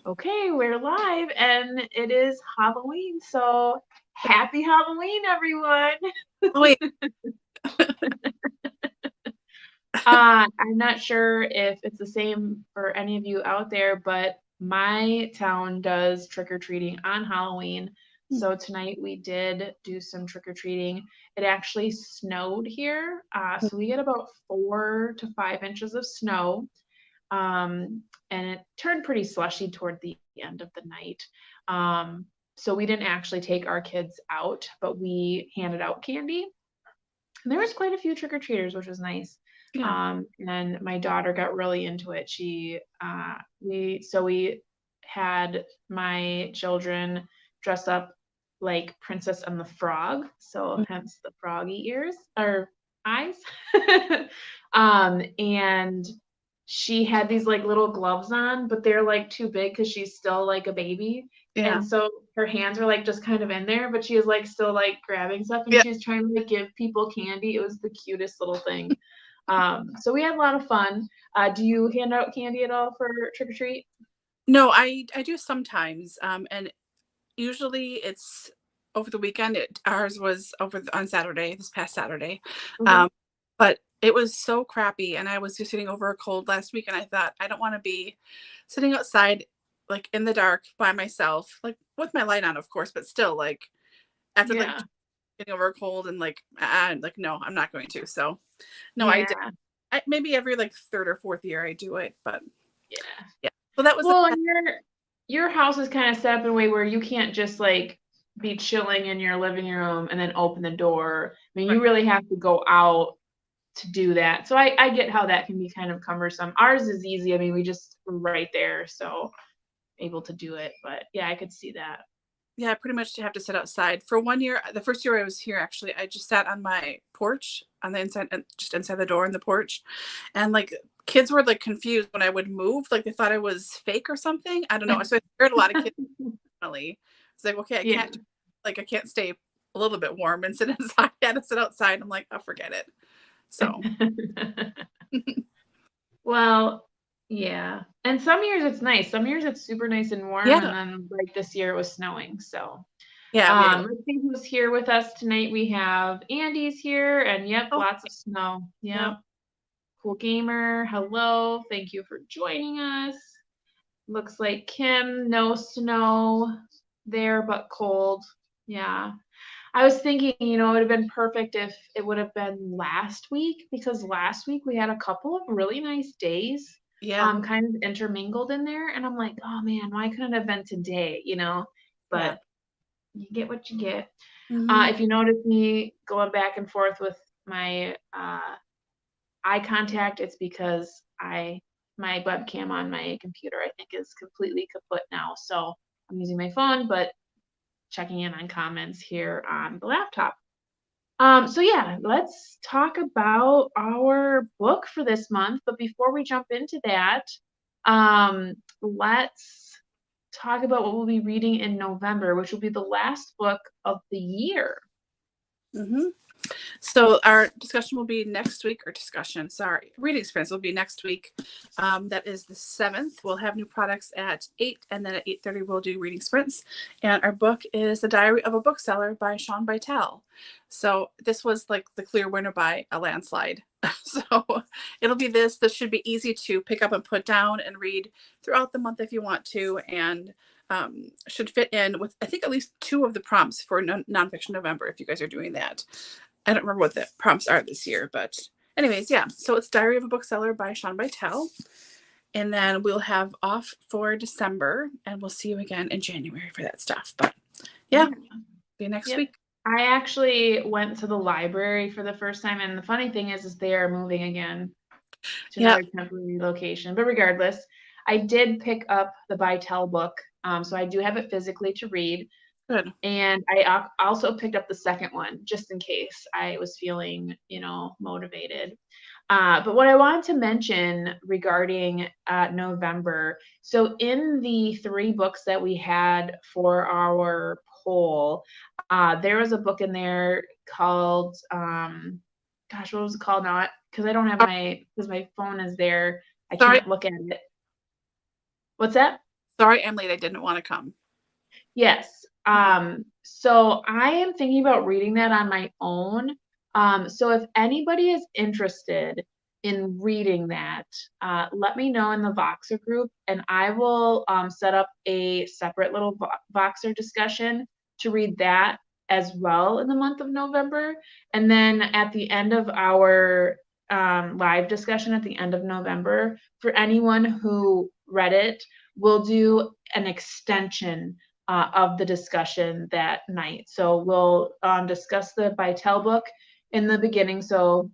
Okay, we're live and it is Halloween, so happy Halloween, everyone. Oh, wait. I'm not sure if it's the same for any of you out there, but my town does trick-or-treating on Halloween. So tonight we did do some trick-or-treating. It actually snowed here, so we get about 4 to 5 inches of snow. And it turned pretty slushy toward the end of the night. So we didn't actually take our kids out, but we handed out candy. And there was quite a few trick-or-treaters, which was nice. Yeah. And my daughter got really into it. We had my children dress up like Princess and the Frog, so hence the froggy ears or eyes. And she had these like little gloves on, but they're like too big because she's still like a baby. Yeah. And so her hands were like just kind of in there, but she was like still like grabbing stuff and Yeah. she was trying to like give people candy. It was the cutest little thing. So we had a lot of fun. Do you hand out candy at all for trick or treat? No, I do sometimes. And usually it's over the weekend. Ours was on Saturday, this past Saturday. Okay. Um, but it was so crappy, and I was just getting over a cold last week, and I thought I don't want to be sitting outside like in the dark by myself, like with my light on, of course, but still like after like Yeah. getting over a cold and like no, I'm not going to. So no, I did. Yeah. Maybe every like third or fourth year I do it, but Yeah. yeah. So that was the Well, and your house is kind of set up in a way where you can't just like be chilling in your living room and then open the door. I mean, right. you really have to go out to do that. So I get how that can be kind of cumbersome. Ours is easy. I mean, we just were right there, so able to do it. But yeah, I could see that. Yeah, I pretty much have to sit outside. For one year, the first year I was here, actually, I just sat on my porch on the inside, just inside the door in the porch. And like kids were like confused when I would move, like they thought I was fake or something. I don't know. So I scared a lot of kids. Finally, it's like, okay, Yeah. I can't stay a little bit warm and sit inside. I had to sit outside. I'm like, oh, forget it. So Well, yeah. And some years it's nice. Some years it's super nice and warm, and yeah, then like this year it was snowing. So yeah, we had a let's see who's here with us tonight. We have Andy's here, and yep, oh, lots of snow. yeah. Yep. Cool Gamer, hello. Thank you for joining us. Looks like Kim, no snow there, but cold. Yeah. I was thinking, it would have been perfect if it would have been last week because last week we had a couple of really nice days, Yeah, kind of intermingled in there. And I'm like, oh man, why couldn't it have been today? yeah. But you get what you get. Hmm. If you notice me going back and forth with my eye contact, it's because my webcam on my computer I think is completely kaput now. So I'm using my phone, but checking in on comments here on the laptop. So yeah, let's talk about our book for this month. But before we jump into that, let's talk about what we'll be reading in November, which will be the last book of the year. Hmm. So our discussion will be next week, or discussion, sorry, reading sprints will be next week. That is the 7th. We'll have new products at 8, and then at 8:30 we'll do reading sprints. And our book is The Diary of a Bookseller by Sean Bytel. So this was like the clear winner by a landslide. So it'll be this. This should be easy to pick up and put down and read throughout the month if you want to, and should fit in with, I think, at least 2 of the prompts for nonfiction November if you guys are doing that. I don't remember what the prompts are this year, but anyways, yeah. So it's Diary of a Bookseller by Sean Bytel. And then we'll have off for December, and we'll see you again in January for that stuff. But yeah, see you next Yep. week. I actually went to the library for the first time, and the funny thing is they are moving again to Yeah, another temporary location. But regardless, I did pick up the Bytel book, so I do have it physically to read. good. And I also picked up the second one just in case I was feeling, motivated. But what I wanted to mention regarding November, so in the 3 books that we had for our poll, there was a book in there called, gosh, what was it called now? Because I don't have Oh, because my phone is there. I sorry, can't look at it. What's that? Sorry, I'm late. I didn't want to come. Yes. So I am thinking about reading that on my own. So if anybody is interested in reading that, let me know in the Voxer group, and I will set up a separate little Voxer discussion to read that as well in the month of November. And then at the end of our live discussion at the end of November, for anyone who read it, we'll do an extension of the discussion that night. So we'll discuss the Bytel book in the beginning. So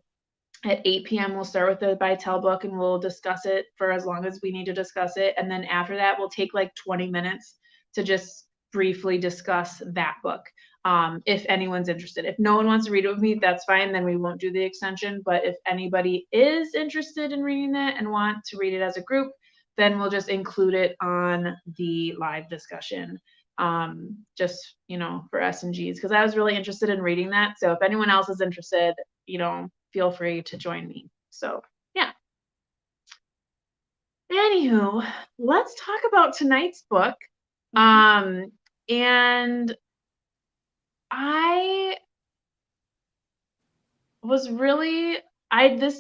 at 8 p.m. we'll start with the Bytel book and we'll discuss it for as long as we need to discuss it. And then after that, we'll take like 20 minutes to just briefly discuss that book. If anyone's interested. If no one wants to read it with me, that's fine. Then we won't do the extension. But if anybody is interested in reading it and want to read it as a group, then we'll just include it on the live discussion. Just, for S and Gs, because I was really interested in reading that. So if anyone else is interested, feel free to join me. So yeah. Anywho, let's talk about tonight's book. And I was really, I don't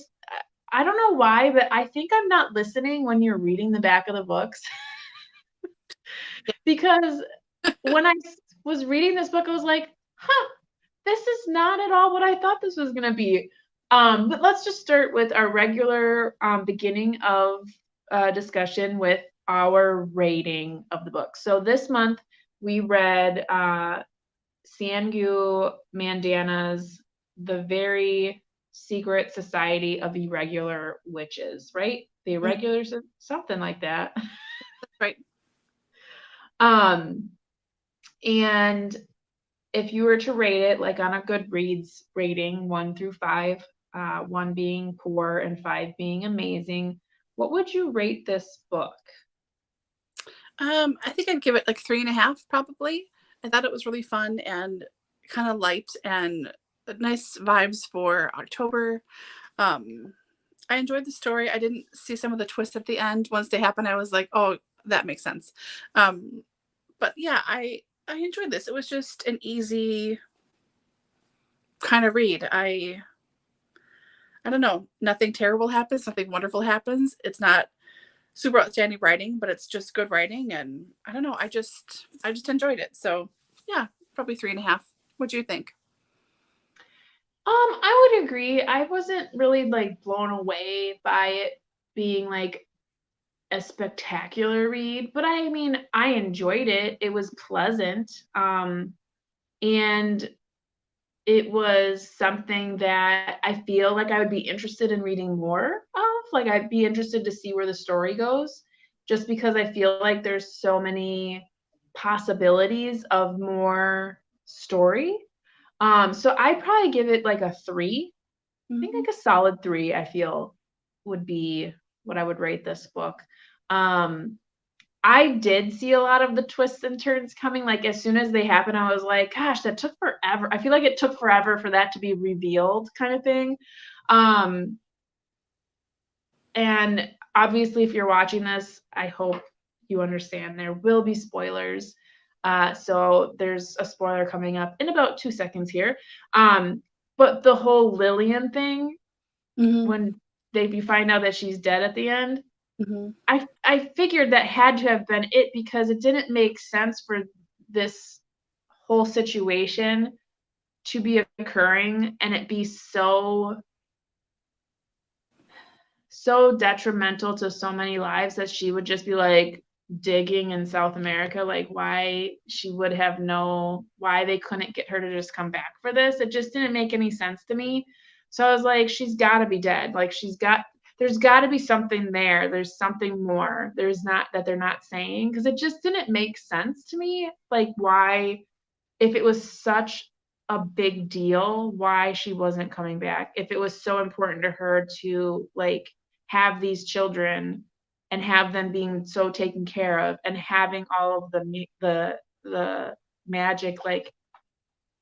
know why, but I think I'm not listening when you're reading the back of the books. Because when I was reading this book, I was like, this is not at all what I thought this was going to be. But let's just start with our regular beginning of discussion with our rating of the book. So this month we read Sangu Mandanna's The Very Secret Society of Irregular Witches, right? The Irregular, something like that. Right. And if you were to rate it like on a Goodreads rating, 1 through 5, 1 being poor and 5 being amazing, what would you rate this book? I think I'd give it like 3.5 probably. I thought it was really fun and kind of light and nice vibes for October. I enjoyed the story. I didn't see some of the twists at the end. Once they happened, I was like, oh, that makes sense. But yeah, I enjoyed this. It was just an easy kind of read. I don't know. Nothing terrible happens. Nothing wonderful happens. It's not super outstanding writing, but it's just good writing. And I don't know. I just enjoyed it. So yeah, probably 3.5. What do you think? I would agree. I wasn't really like blown away by it being like a spectacular read, but I mean, I enjoyed it. It was pleasant. And it was something that I feel like I would be interested in reading more of. Like I'd be interested to see where the story goes, just because I feel like there's so many possibilities of more story. So I'd probably give it like a 3. I think like a solid 3, I feel would be what I would rate this book. I did see a lot of the twists and turns coming. Like as soon as they happened, I was like, gosh, that took forever. I feel like it took forever for that to be revealed, kind of thing. And obviously, if you're watching this, I hope you understand there will be spoilers. So there's a spoiler coming up in about 2 seconds here. But the whole Lillian thing, when you find out that she's dead at the end, I figured that had to have been it, because it didn't make sense for this whole situation to be occurring and it be so detrimental to so many lives that she would just be like digging in South America, like why she would have why they couldn't get her to just come back for this. It just didn't make any sense to me. So I was like, she's got to be dead. Like there's got to be something there. There's something more. There's not that they're not saying, because it just didn't make sense to me. Like why, if it was such a big deal, why she wasn't coming back. If it was so important to her to like have these children and have them being so taken care of and having all of the magic, like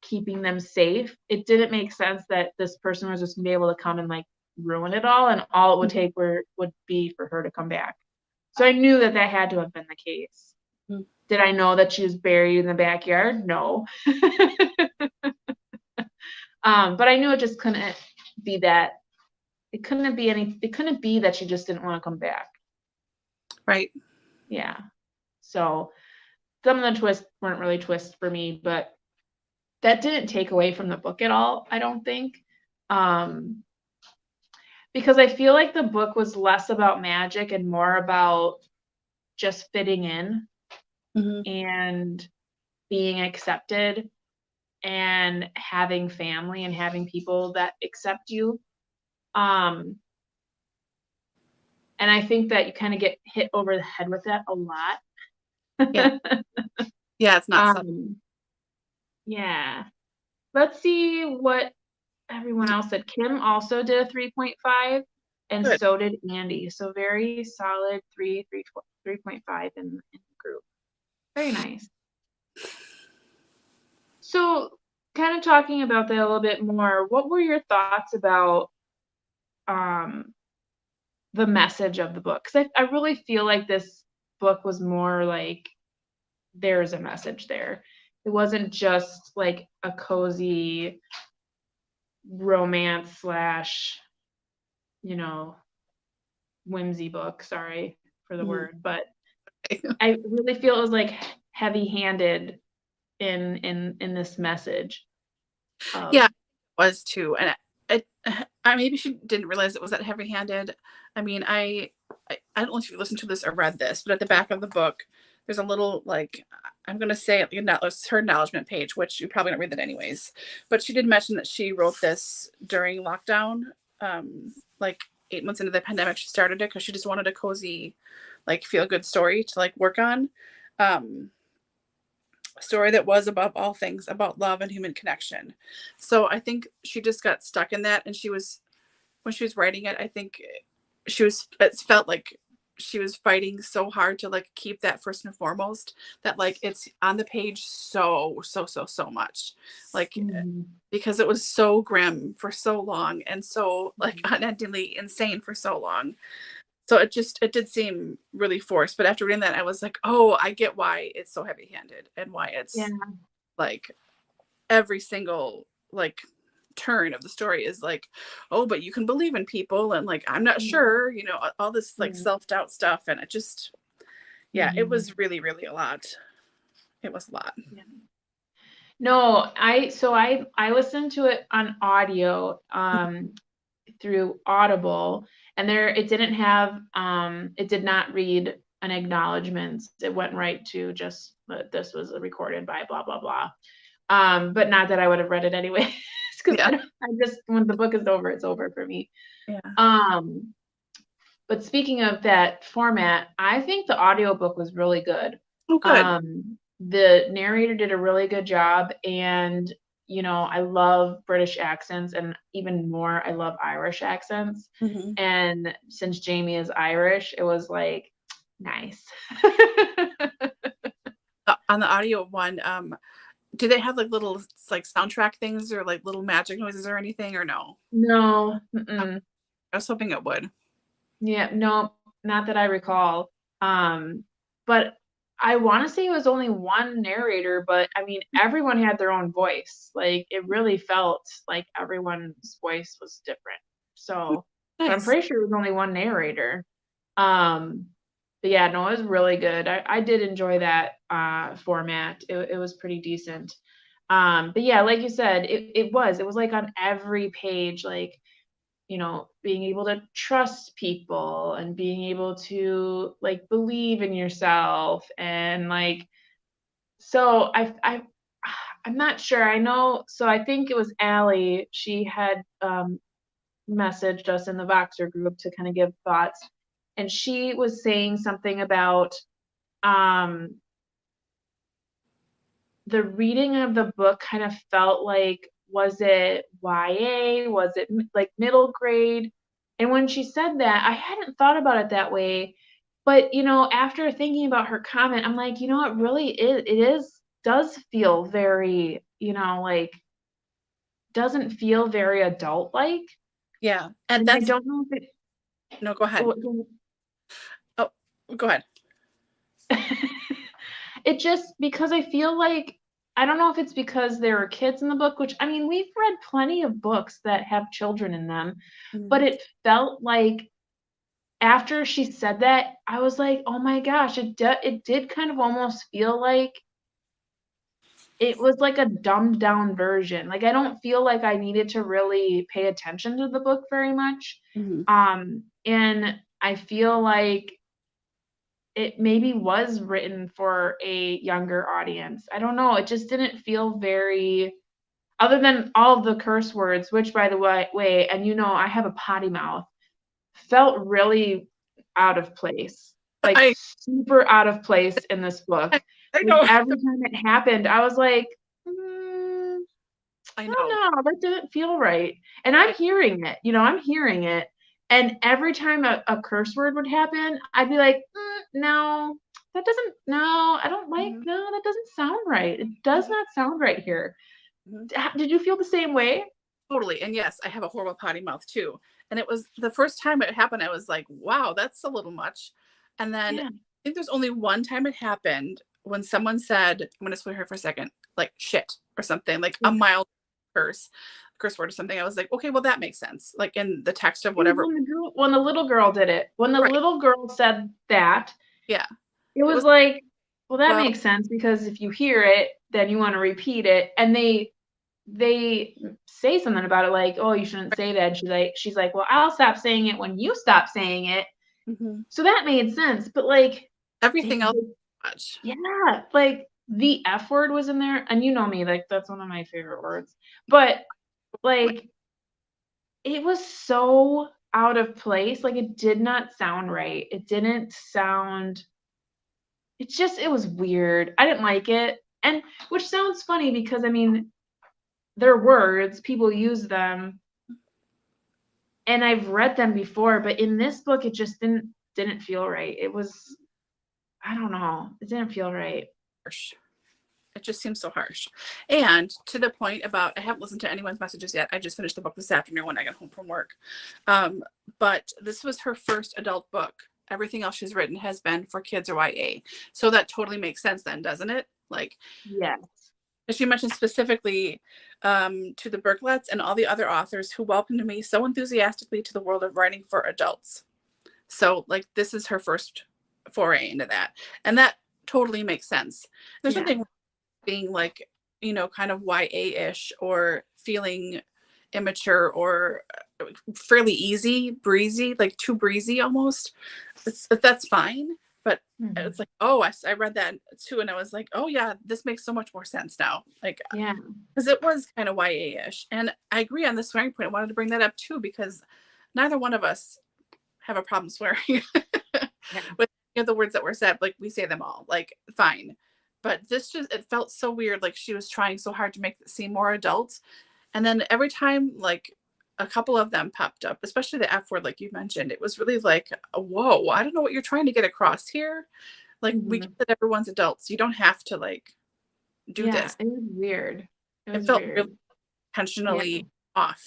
keeping them safe, it didn't make sense that this person was just gonna be able to come and like ruin it all, and all it would take would be for her to come back. So I knew that had to have been the case. Mm. Did I know that she was buried in the backyard? No. But I knew it just couldn't be that. It couldn't be that she just didn't want to come back. Right. Yeah. So some of the twists weren't really twists for me, but that didn't take away from the book at all, I don't think. Because I feel like the book was less about magic and more about just fitting in and being accepted and having family and having people that accept you. And I think that you kind of get hit over the head with that a lot. Yeah. Yeah, it's not yeah. Let's see what everyone else said. Kim also did a 3.5, and good. so did Andy. So very solid 3.5 in the group. Very nice. So kind of talking about that a little bit more, what were your thoughts about the message of the book? Because I really feel like this book was more like there's a message there. It wasn't just like a cozy romance slash, whimsy book. Sorry for the word, but I really feel it was like heavy-handed in this message. Yeah, it was too. And I maybe she didn't realize it was that heavy-handed. I mean, I don't know if you listened to this or read this, but at the back of the book, there's a little, like, I'm going to say it's her acknowledgement page, which you probably don't read that anyways. But she did mention that she wrote this during lockdown, like 8 months into the pandemic. She started it because she just wanted a cozy, like, feel-good story to like work on. Story that was above all things about love and human connection. So I think she just got stuck in that, and when she was writing it, I think it felt like she was fighting so hard to like keep that first and foremost, that like it's on the page so much, like because it was so grim for so long and so like unendingly insane for so long. So it did seem really forced, but after reading that, I was like, oh, I get why it's so heavy-handed and why it's like every single like turn of the story is like, oh, but you can believe in people, and like, I'm not sure, all this like self-doubt stuff. And it just, it was really, really a lot. It was a lot. Yeah. No, I listened to it on audio through Audible, and it did not read an acknowledgement. It went right to just this was recorded by blah blah blah. But not that I would have read it anyway, because I just, when the book is over, it's over for me. But speaking of that format, I think the audiobook was really good. Oh, good. The narrator did a really good job, and I love British accents, and even more, I love Irish accents. And since Jamie is Irish, it was like nice. On the audio one, do they have like little like soundtrack things or like little magic noises or anything, or no? No. I was hoping it would. Yeah, no, not that I recall. But I want to say it was only one narrator, but I mean, everyone had their own voice. Like, it really felt like everyone's voice was different. So, but I'm pretty sure it was only one narrator. But yeah, no, it was really good. I did enjoy that format. It was pretty decent. But yeah, like you said, it was like on every page, like, being able to trust people and being able to like believe in yourself, and like, so I'm not sure. I know. So I think it was Allie. She had messaged us in the Voxer group to kind of give thoughts, and she was saying something about the reading of the book kind of felt like, was it YA? Was it like middle grade? And when she said that, I hadn't thought about it that way. But, after thinking about her comment, I'm like, it really does feel very, like, doesn't feel very adult-like. Yeah. And I don't know if it. No, go ahead. Oh, Oh, Go ahead. It just, because I feel like, I don't know if it's because there are kids in the book, which, I mean, we've read plenty of books that have children in them, but it felt like after she said that, I was like, oh my gosh, it did kind of almost feel like it was like a dumbed down version. Like, I don't feel like I needed to really pay attention to the book very much. And I feel like it maybe was written for a younger audience. I don't know. It just didn't feel very, other than all of the curse words, which, by the way, and you know, I have a potty mouth, felt really out of place. Like, super out of place in this book. I know. Like, every time it happened, I was like, I know. no, that didn't feel right. And I'm hearing it, you know, I'm hearing it. And every time a curse word would happen, I'd be like, no, that doesn't, no, I don't like, no, that doesn't sound right. It does not sound right here. Did you feel the same way? Totally. And yes, I have a horrible potty mouth too. And it was the first time it happened, I was like, wow, that's a little much. And then I think there's only one time it happened when someone said, I'm going to swear here for a second, like shit or something, like a mild curse word or something. I was like, okay, well, that makes sense. Like in the text of whatever. When the little girl did it, when the little girl said that, it was like, well, that makes sense, because if you hear it, then you want to repeat it. And they say something about it, like, oh, you shouldn't say that. She's like, well, I'll stop saying it when you stop saying it. So that made sense. But like everything else, like the F word was in there, and you know me, like that's one of my favorite words. But like, it was so out of place. Like, it did not sound right. It didn't sound, it was weird. I didn't like it. And which sounds funny, because I mean, they're words, people use them, and I've read them before, but in this book it just didn't feel right. It was, I don't know, it didn't feel right. Harsh. It just seems so harsh. And to the point about, I haven't listened to anyone's messages yet. I just finished the book this afternoon when I got home from work. But this was her first adult book. Everything else she's written has been for kids or YA. So that totally makes sense then, doesn't it? Like, yes. She mentioned specifically to the Berklets and all the other authors who welcomed me so enthusiastically to the world of writing for adults. So like, this is her first foray into that. And that totally makes sense. There's nothing being like, you know, kind of YA-ish or feeling immature or fairly easy, breezy, like too breezy almost. That's fine. But it's like, oh, I read that too. And I was like, oh yeah, this makes so much more sense now. Like, because it was kind of YA-ish. And I agree on the swearing point. I wanted to bring that up too, because neither one of us have a problem swearing with the words that were said. Like, we say them all, like, fine. But this just, it felt so weird. Like, she was trying so hard to make it seem more adult. And then every time, like, a couple of them popped up, especially the F word, like you mentioned, it was really like, whoa, I don't know what you're trying to get across here. Like, we get that everyone's adults. You don't have to, like, do this. It was weird. It felt really intentionally off.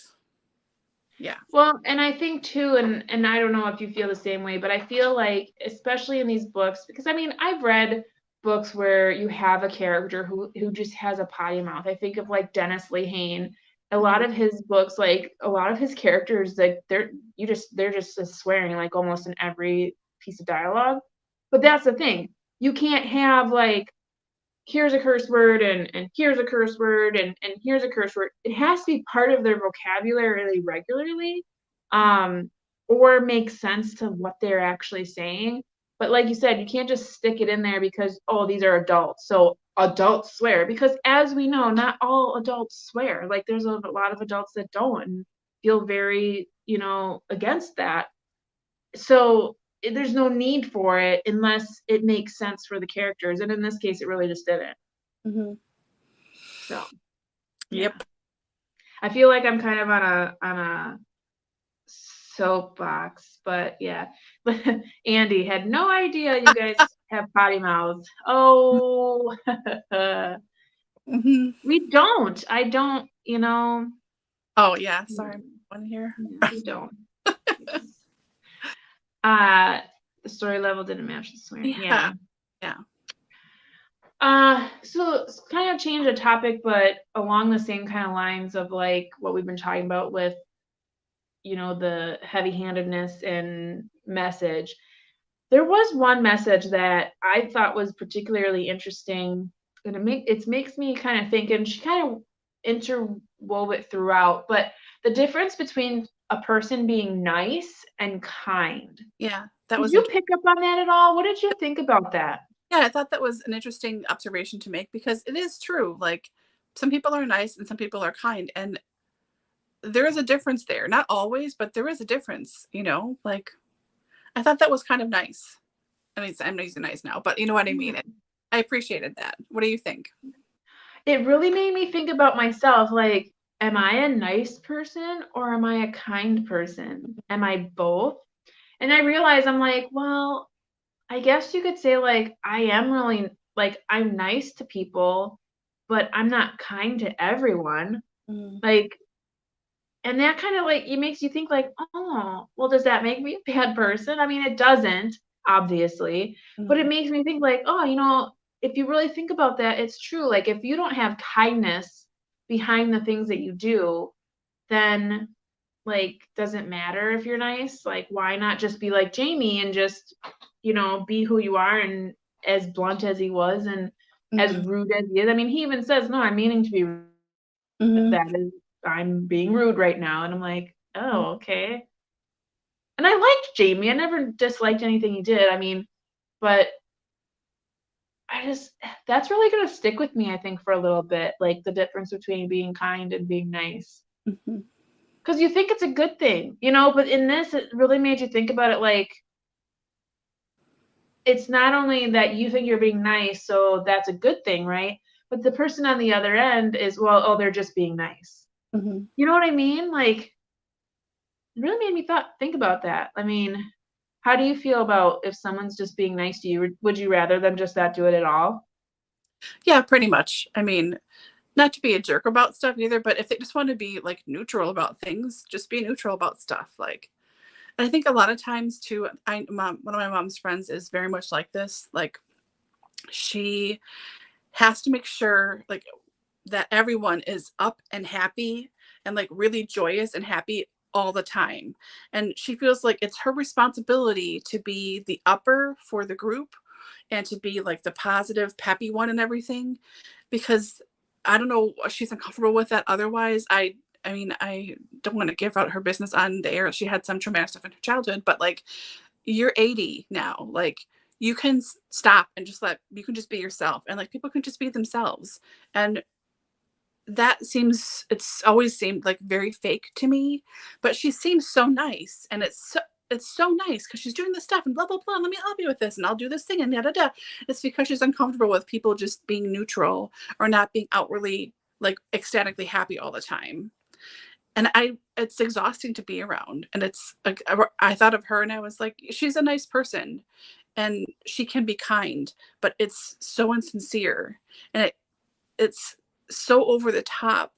Yeah. Well, and I think too, and I don't know if you feel the same way, but I feel like, especially in these books, because I mean, I've read books where you have a character who just has a potty mouth. I think of like Dennis Lehane. A lot of his books, like a lot of his characters, like they're just swearing like almost in every piece of dialogue. But that's the thing. You can't have like, here's a curse word and here's a curse word and here's a curse word. It has to be part of their vocabulary regularly, or make sense to what they're actually saying. But like you said, you can't just stick it in there because, oh, these are adults, so adults swear. Because as we know, not all adults swear. Like, there's a lot of adults that don't and feel very, you know, against that. So there's no need for it unless it makes sense for the characters. And in this case, it really just didn't. So, I feel like I'm kind of on a soapbox, but yeah. Andy had no idea you guys have potty mouths. Oh, we don't. I don't, you know. Oh yeah, sorry, one here. We don't. The story level didn't match the swearing. Yeah. Yeah. Yeah. So kind of change the topic, but along the same kind of lines of like what we've been talking about with, the heavy-handedness and message. There was one message that I thought was particularly interesting, and it makes me kind of think, and she kind of interwove it throughout, but the difference between a person being nice and kind. Yeah. That Did was you interesting. pick up on that at all? What did you think about that? Yeah, I thought that was an interesting observation to make because it is true. Like some people are nice and some people are kind. And there is a difference there. Not always, but there is a difference, Like I thought that was kind of nice. I mean, I'm using nice now, but you know what I mean. I appreciated that. What do you think? It really made me think about myself, like, am I a nice person or am I a kind person? Am I both? And I realized I'm like, well, I guess you could say like I am really like I'm nice to people, but I'm not kind to everyone. Mm, Like, and that kind of like it makes you think like, oh, well, does that make me a bad person? I mean, it doesn't, obviously, but it mm, makes me think like, oh, if you really think about that, it's true. Like, if you don't have kindness behind the things that you do, then like, does it matter if you're nice? Like, why not just be like Jamie and just, be who you are and as blunt as he was and as mm, rude as he is. I mean, he even says, no, I'm meaning to be rude. mm, That is, I'm being rude right now. And I'm like, mm. oh, okay. And I liked Jamie. I never disliked anything he did. I mean, but that's really going to stick with me, I think, for a little bit. Like the difference between being kind and being nice. Mhm. Because you think it's a good thing, but in this, it really made you think about it like, it's not only that you think you're being nice, so that's a good thing, right? But the person on the other end is, well, oh, they're just being nice. Mhm. You know what I mean? Like, it really made me think about that. I mean, how do you feel about if someone's just being nice to you? Would you rather them just not do it at all? Yeah, pretty much. I mean, not to be a jerk about stuff either, but if they just want to be like neutral about things, just be neutral about stuff. Like, and I think a lot of times too, one of my mom's friends is very much like this. Like, she has to make sure like that everyone is up and happy and like really joyous and happy all the time. And she feels like it's her responsibility to be the upper for the group and to be like the positive, peppy one and everything. Because I don't know, she's uncomfortable with that. Otherwise, I mean, I don't want to give out her business on the air. She had some traumatic stuff in her childhood, but like you're 80 now. Like you can stop and you can just be yourself and like people can just be themselves. And it's always seemed like very fake to me, but she seems so nice and it's so nice because she's doing this stuff and blah blah blah. Let me help you with this and I'll do this thing and da da da. It's because she's uncomfortable with people just being neutral or not being outwardly like ecstatically happy all the time. And it's exhausting to be around. And it's like I thought of her and I was like, she's a nice person and she can be kind, but it's so insincere and it's so over the top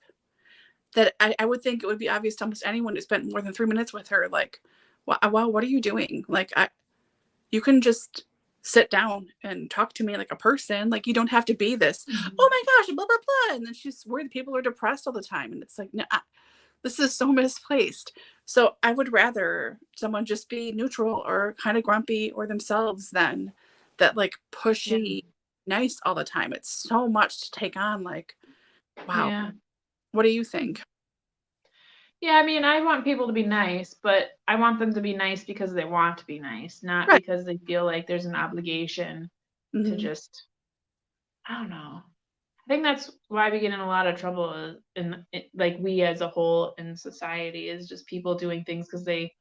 that I would think it would be obvious to almost anyone who spent more than 3 minutes with her. Like, wow, what are you doing? Like, you can just sit down and talk to me like a person. Like, you don't have to be this, Mhm. oh my gosh, blah, blah, blah. And then she's worried people are depressed all the time. And it's like, no, this is so misplaced. So I would rather someone just be neutral or kind of grumpy or themselves than that, like, Yeah. pushy, nice all the time. It's so much to take on. Like, wow. Yeah. What do you think? Yeah, I mean, I want people to be nice, but I want them to be nice because they want to be nice, not Right. because they feel like there's an obligation to Mhm. just, I don't know. I think that's why we get in a lot of trouble like we as a whole in society is just people doing things because they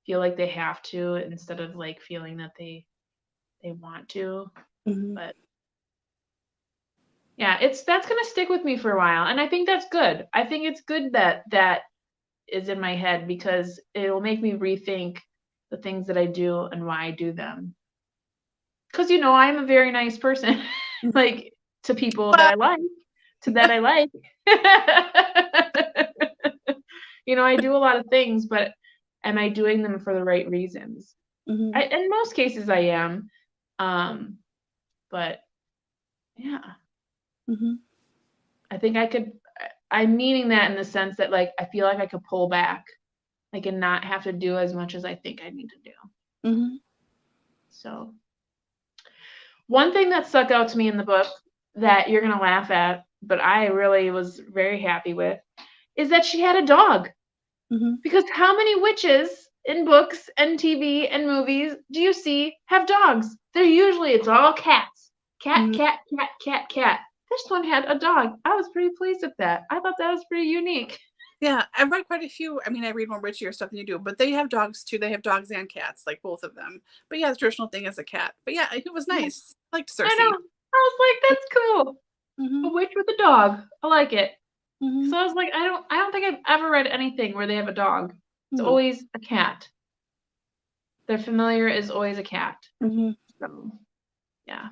feel like they have to instead of like feeling that they want to. Mhm. But yeah, that's gonna stick with me for a while, and I think that's good. I think it's good that that is in my head because it'll make me rethink the things that I do and why I do them. Because I'm a very nice person, Mhm. like to people that Well, I like, to that I like. I do a lot of things, but am I doing them for the right reasons? Mm-hmm. In most cases I am. But yeah, Mm-hmm. I think I'm meaning that in the sense that like, I feel like I could pull back, like, and not have to do as much as I think I need to do. Mm-hmm. So one thing that stuck out to me in the book that you're going to laugh at, but I really was very happy with, is that she had a dog. Mm-hmm. Because how many witches in books and TV and movies do you see have dogs? It's all cats. Cat, Mm-hmm. cat, cat, cat, cat. This one had a dog. I was pretty pleased with that. I thought that was pretty unique. Yeah, I've read quite a few. I mean, I read more witchier stuff than you do, but they have dogs too. They have dogs and cats, like both of them. But yeah, the traditional thing is a cat. But yeah, it was Yeah, nice. I liked I Cersei. know. I was like, that's cool. Mm-hmm. A witch with a dog. I like it. Mm-hmm. So I was like, I don't think I've ever read anything where they have a dog. It's Mm-hmm. always a cat. Their familiar is always a cat. Mm-hmm. So yeah.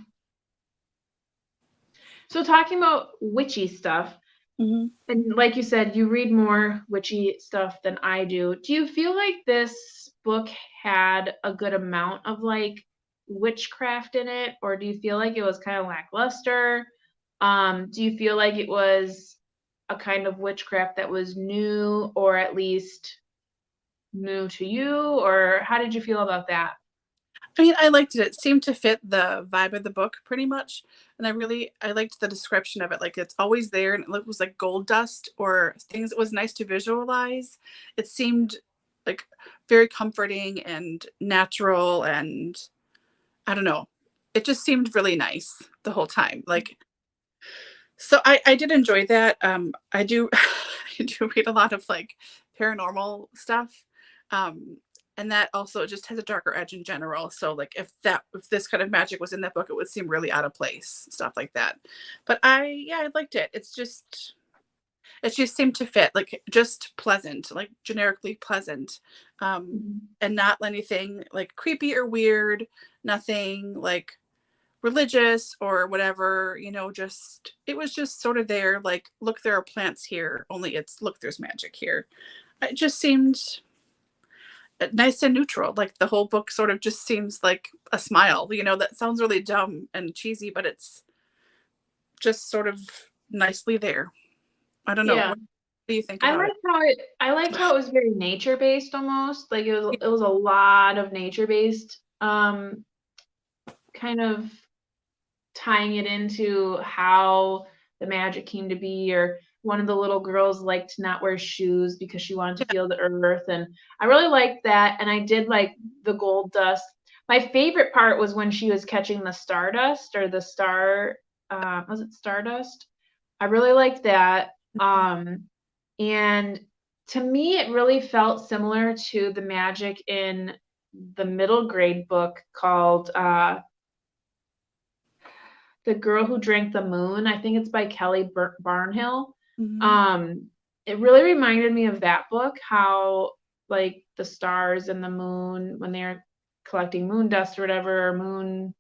So talking about witchy stuff, Mm-hmm. and like you said, you read more witchy stuff than I do. Do you feel like this book had a good amount of like witchcraft in it, or do you feel like it was kind of lackluster? Do you feel like it was a kind of witchcraft that was new, or at least new to you, or how did you feel about that? I mean, I liked it. It seemed to fit the vibe of the book pretty much. And I liked the description of it. Like it's always there and it was like gold dust or things. It was nice to visualize. It seemed like very comforting and natural. And I don't know. It just seemed really nice the whole time. Like, so I did enjoy that. I do, I do read a lot of like paranormal stuff. Um, and that also just has a darker edge in general. So like if this kind of magic was in that book, it would seem really out of place, stuff like that. But I liked it. It just seemed to fit, like just pleasant, like generically pleasant. Mhm. And not anything like creepy or weird, nothing like religious or whatever, just it was just sort of there, like, look, there are plants here, only it's look, there's magic here. It just seemed nice and neutral. Like the whole book sort of just seems like a smile, that sounds really dumb and cheesy, but it's just sort of nicely there. I don't know. Yeah. What do you think about it? I liked how it was very nature based almost. Like it was a lot of nature based kind of tying it into how the magic came to be, or one of the little girls liked to not wear shoes because she wanted to feel the earth, and I really liked that, and I did like the gold dust. My favorite part was when she was catching the stardust, or the star, was it stardust? I really liked that. And to me it really felt similar to the magic in the middle grade book called The Girl Who Drank the Moon. I think it's by Kelly Barnhill. Mhm. Um, it really reminded me of that book, how like the stars and the moon, when they're collecting moon dust or whatever, or moon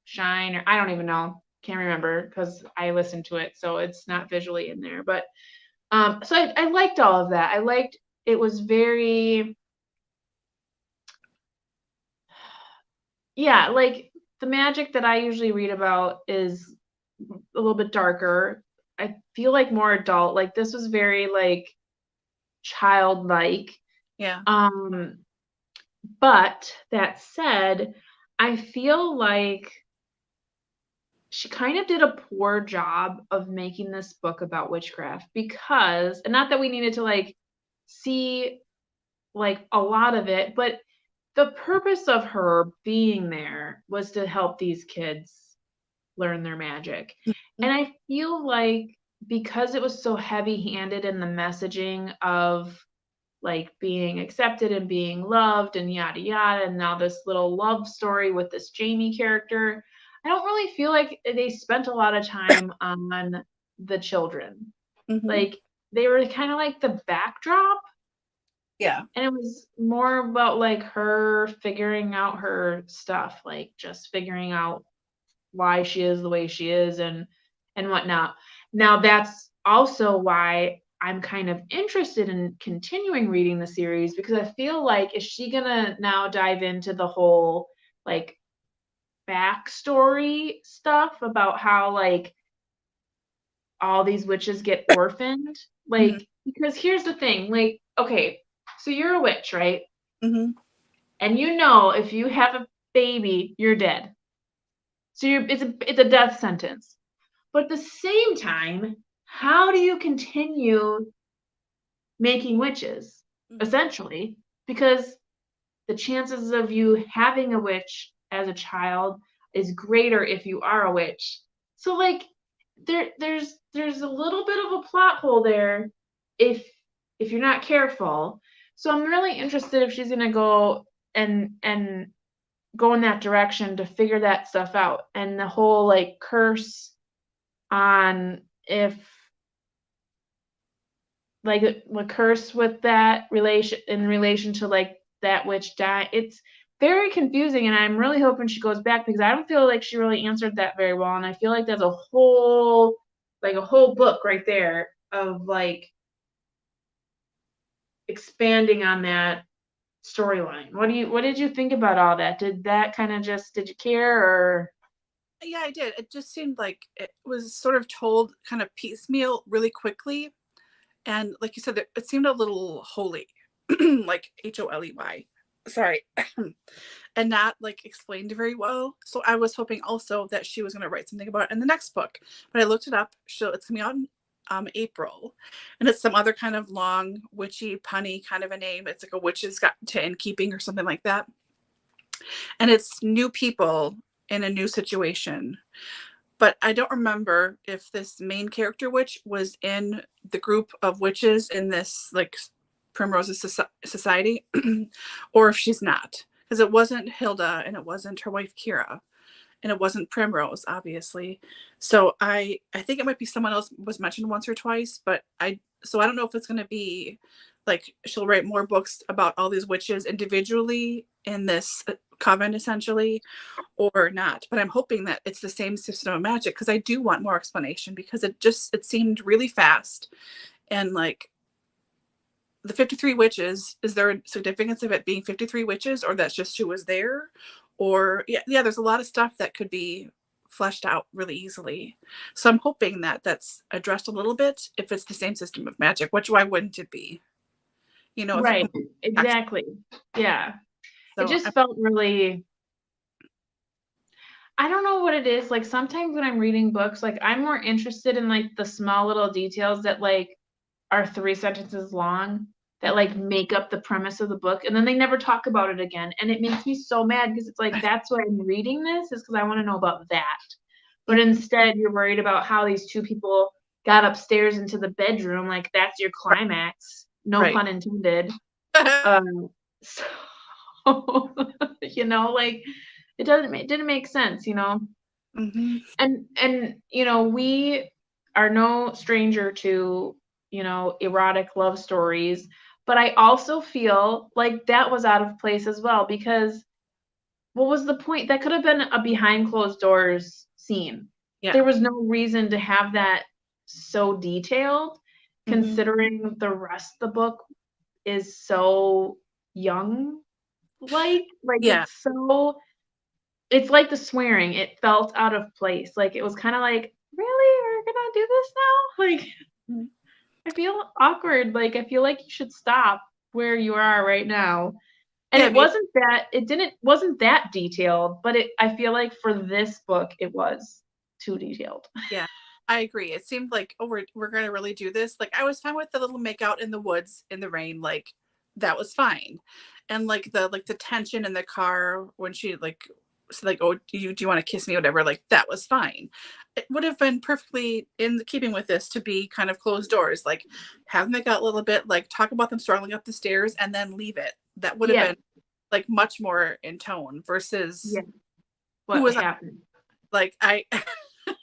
shine, or I don't even know, can't remember because I listened to it, so it's not visually in there. But so I liked all of that. I liked it was very, yeah, like the magic that I usually read about is a little bit darker. I feel like more adult. Like this was very like childlike. Yeah. Um, but that said, I feel like she kind of did a poor job of making this book about witchcraft, because, and not that we needed to like see like a lot of it, but the purpose of her being there was to help these kids learn their magic. Mhm. And I feel like because it was so heavy-handed in the messaging of like being accepted and being loved and yada yada, and now this little love story with this Jamie character, I don't really feel like they spent a lot of time on the children. Mhm. Like they were kind of like the backdrop, Yeah. and it was more about like her figuring out her stuff, like just figuring out why she is the way she is, and whatnot. Now that's also why I'm kind of interested in continuing reading the series because I feel like, is she gonna now dive into the whole like backstory stuff about how like all these witches get orphaned? Mm-hmm. Like, because here's the thing, like, okay, so you're a witch, right? Mm-hmm. And you know if you have a baby, you're dead. So it's a death sentence. But at the same time, how do you continue making witches, Mm-hmm. essentially? Because the chances of you having a witch as a child is greater if you are a witch. So like there's a little bit of a plot hole there if you're not careful. So I'm really interested if she's gonna go and go in that direction to figure that stuff out. And the whole like curse on if like the curse with that relation in relation to like that witch die. It's very confusing, and I'm really hoping she goes back because I don't feel like she really answered that very well, and I feel like there's a whole book right there of like expanding on that storyline. What did you think about all that? Did that kind of just did you care or Yeah, I did. It just seemed like it was sort of told kind of piecemeal really quickly. And like you said, it seemed a little holy, like HOLEY. Sorry. And not like explained very well. So I was hoping also that she was going to write something about it in the next book. But I looked it up. It's coming out in April. And it's some other kind of long, witchy, punny kind of a name. It's like a witch's got to innkeeping or something like that. And it's new people in a new situation. But I don't remember if this main character witch was in the group of witches in this like Primrose's society, or if she's not, because it wasn't Hilda and it wasn't her wife Kira, and it wasn't Primrose, obviously. So I think it might be someone else was mentioned once or twice, but I don't know if it's going to be like she'll write more books about all these witches individually in this coven essentially, or not. But I'm hoping that it's the same system of magic because I do want more explanation because it seemed really fast. And like the 53 witches, is there a significance of it being 53 witches, or that's just who was there? Or yeah, there's a lot of stuff that could be fleshed out really easily. So I'm hoping that that's addressed a little bit if it's the same system of magic, which why wouldn't it be? You know, if right, exactly. Yeah. It so just felt really I don't know what it is. Like sometimes when I'm reading books, like I'm more interested in like the small little details that like are 3 sentences long that like make up the premise of the book and then they never talk about it again. And it makes me so mad because it's like that's why I'm reading this is because I want to know about that. But Mhm. instead you're worried about how these two people got upstairs into the bedroom. Like that's your climax. No Right. pun intended. So like it didn't make sense. Hmm. And we are no stranger to erotic love stories, but I also feel like that was out of place as well because what was the point? That could have been a behind closed doors scene. Yeah. There was no reason to have that so detailed Hmm. considering the rest of the book is so young like Yeah. it's like the swearing. It felt out of place. Like it was kind of like, really, we're gonna do this now? Like Mhm. I feel awkward. Like I feel like you should stop where you are right now. And Yeah. it wasn't that detailed, but I feel like for this book it was too detailed. Yeah, I agree. It seemed like, oh, we're gonna really do this. Like I was fine with the little make out in the woods in the rain, like that was fine. And like the tension in the car when she like said like, oh, do you want to kiss me, whatever, like that was fine. It would have been perfectly in keeping with this to be kind of closed doors, like have them make out a little bit, like talk about them struggling up the stairs and then leave it. That would have Yeah, been like much more in tone versus yeah. who What was happened? like I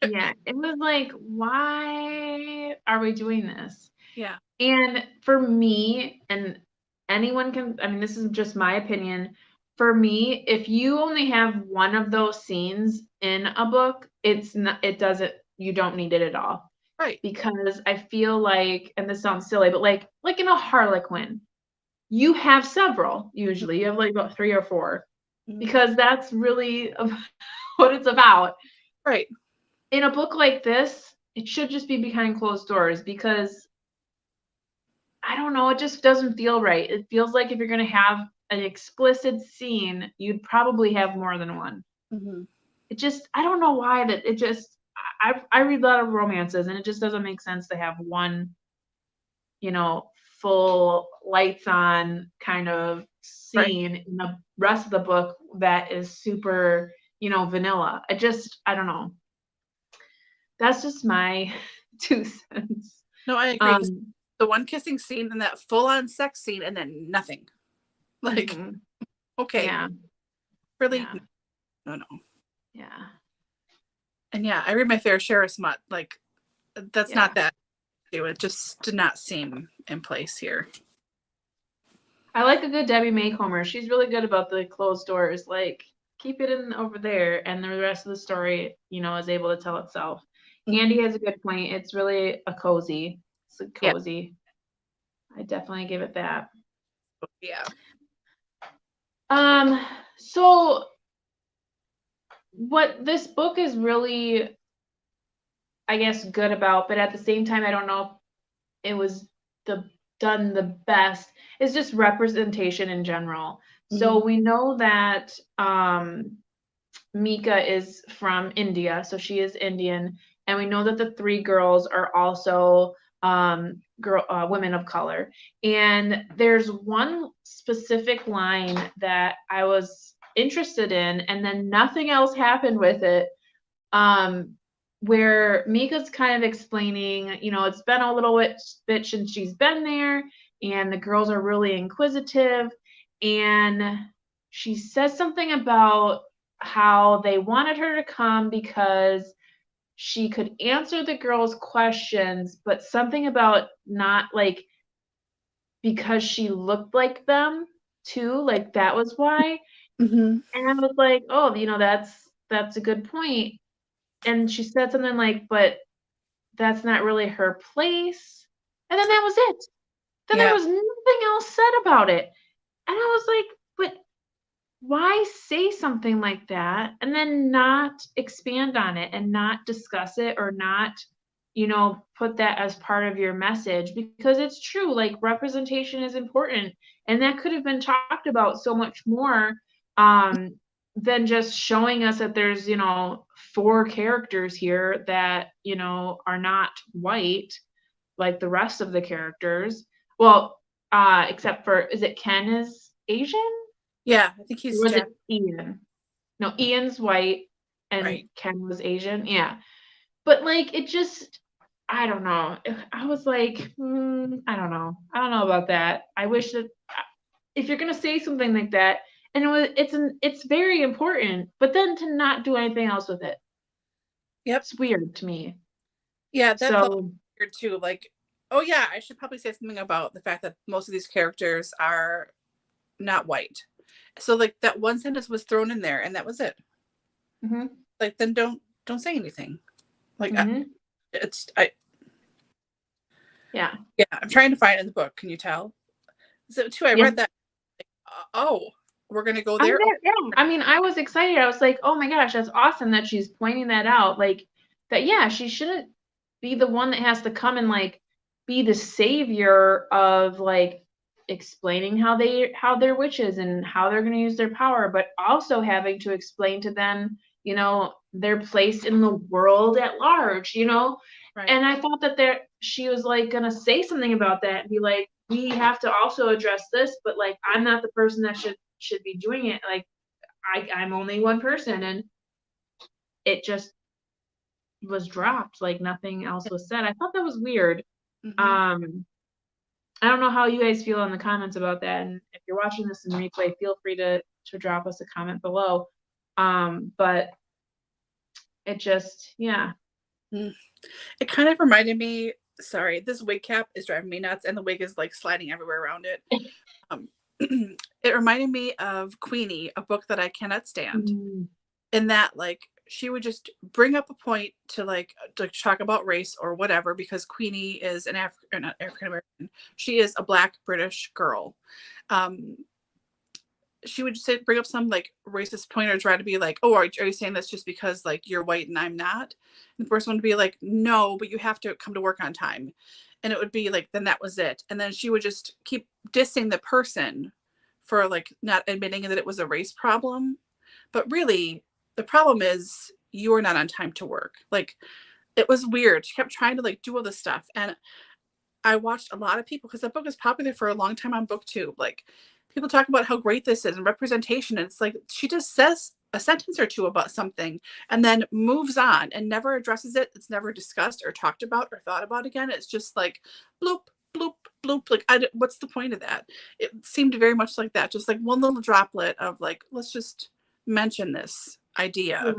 Yeah, it was like, why are we doing this? yeah. And for me, and anyone can, I mean, this is just my opinion. For me, if you only have one of those scenes in a book, it doesn't, you don't need it at all. Right. Because I feel like, and this sounds silly, but like in a Harlequin, you have several usually. You have like about 3 or 4 Mhm. because that's really what it's about. Right. In a book like this, it should just be behind closed doors because I don't know, it just doesn't feel right. It feels like if you're going to have an explicit scene, you'd probably have more than one. Mm-hmm. It just, I don't know why that it just, I read a lot of romances and it just doesn't make sense to have one, full lights on kind of Right. scene in the rest of the book that is super, vanilla. I don't know. That's just my 2 cents. No, I agree. The one kissing scene and that full on sex scene and then nothing. Like, Mhm. okay. Yeah. Really? Yeah. No. Yeah. And yeah, I read my fair share of smut. Like, that's Yeah. not that. It just did not seem in place here. I like a good Debbie Maycomer. She's really good about the closed doors. Like, keep it in over there, and the rest of the story, is able to tell itself. Mm-hmm. Andy has a good point. It's really a cozy. It's a Yeah. cozy. I definitely give it that. Yeah. So what this book is really, I guess, good about, but at the same time, I don't know if it was done the best, is just representation in general. So Mm-hmm. we know that Mika is from India, so she is Indian, and we know that the 3 girls are also women of color. And there's one specific line that I was interested in, and then nothing else happened with it. Where Mika's kind of explaining, it's been a little bit since she's been there, and the girls are really inquisitive, and she says something about how they wanted her to come because she could answer the girls' questions, but something about not like because she looked like them too, like that was why. Mm-hmm. And I was like, oh, that's a good point. And she said something like, but that's not really her place. And then that was it. Then there Yeah. was nothing else said about it. And I was like, but why say something like that and then not expand on it and not discuss it or not, put that as part of your message? Because it's true, like representation is important. And that could have been talked about so much more um, than just showing us that there's, 4 characters here that, are not white like the rest of the characters. Well, except for, is it Ken is Asian? Yeah. I think Or he's was it Japanese. Ian? No, Ian's white and Right. Ken was Asian. Yeah. But like it just I don't know. I was like, I don't know. I don't know about that. I wish that if you're gonna say something like that, and it's very important, but then to not do anything else with it, Yep. it's weird to me. Yeah, that felt So weird too. Like, oh yeah, I should probably say something about the fact that most of these characters are not white. So like that one sentence was thrown in there and that was it. mhm, Like then don't say anything. Like mhm, I yeah. yeah, I'm trying to find it in the book. Can you tell? So too, I Yeah. read that. Oh, we're gonna go I'm there. Oh, there, yeah. I mean, I was excited. I was like, "Oh my gosh, that's awesome that she's pointing that out." Like that, yeah, she shouldn't be the one that has to come and like be the savior of like explaining how they're witches and how they're going to use their power, but also having to explain to them, their place in the world at large. right. And I thought that she was like going to say something about that and be like, "We have to also address this, but like I'm not the person that should be doing it. Like I'm only one person," and it just was dropped. Like nothing else was said. I thought that was weird. Mm-hmm. Um, I don't know how you guys feel in the comments about that. And if you're watching this in replay, feel free to drop us a comment below. But it just, yeah. It kind of reminded me. Sorry, this wig cap is driving me nuts, and the wig is like sliding everywhere around it. Um, it reminded me of Queenie, a book that I cannot stand. Mm, In that, like, she would just bring up a point to like talk about race or whatever, because Queenie is an not African American. She is a Black British girl. Um, she would bring up some like racist point or try to be like, oh, are you saying that's just because like you're white and I'm not? And the person would be like, no, but you have to come to work on time. And it would be like, then that was it. And then she would just keep dissing the person for like not admitting that it was a race problem. But really, the problem is you are not on time to work. Like, it was weird. She kept trying to like do all this stuff. And I watched a lot of people, because the book was popular for a long time on BookTube. Like, people talk about how great this is and representation. And it's like she just says a sentence or two about something and then moves on and never addresses it. It's never discussed or talked about or thought about again. It's just like bloop, bloop, bloop. Like, what's the point of that? It seemed very much like that. Just like one little droplet of like, let's just mention this idea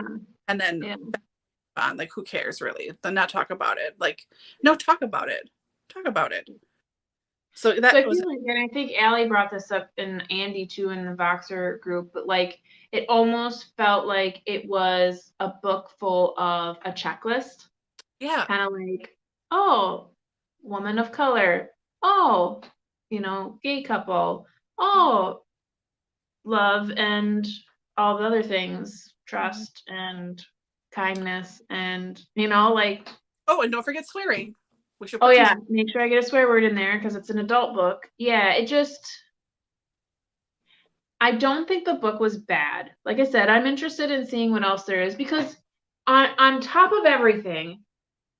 and then on. Like, who cares really? Then not talk about it. Like, no, talk about it. Talk about it. So that I was, feel like, and I think Allie brought this up and Andy too in the Voxer group, but like it almost felt like it was a book full of a checklist. yeah, Kind of like, oh, woman of color. Oh, gay couple. Oh, love and all the other things, trust and kindness and like, oh, and don't forget swearing. We should oh put yeah, make sure I get a swear word in there because it's an adult book. Yeah, I don't think the book was bad. Like I said, I'm interested in seeing what else there is because on top of everything,